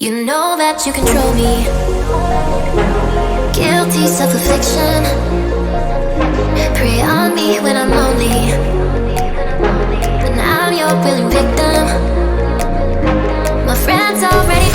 You know that you control me. Guilty self-affliction. Prey on me when I'm lonely, and I'm your willing victim. My friends already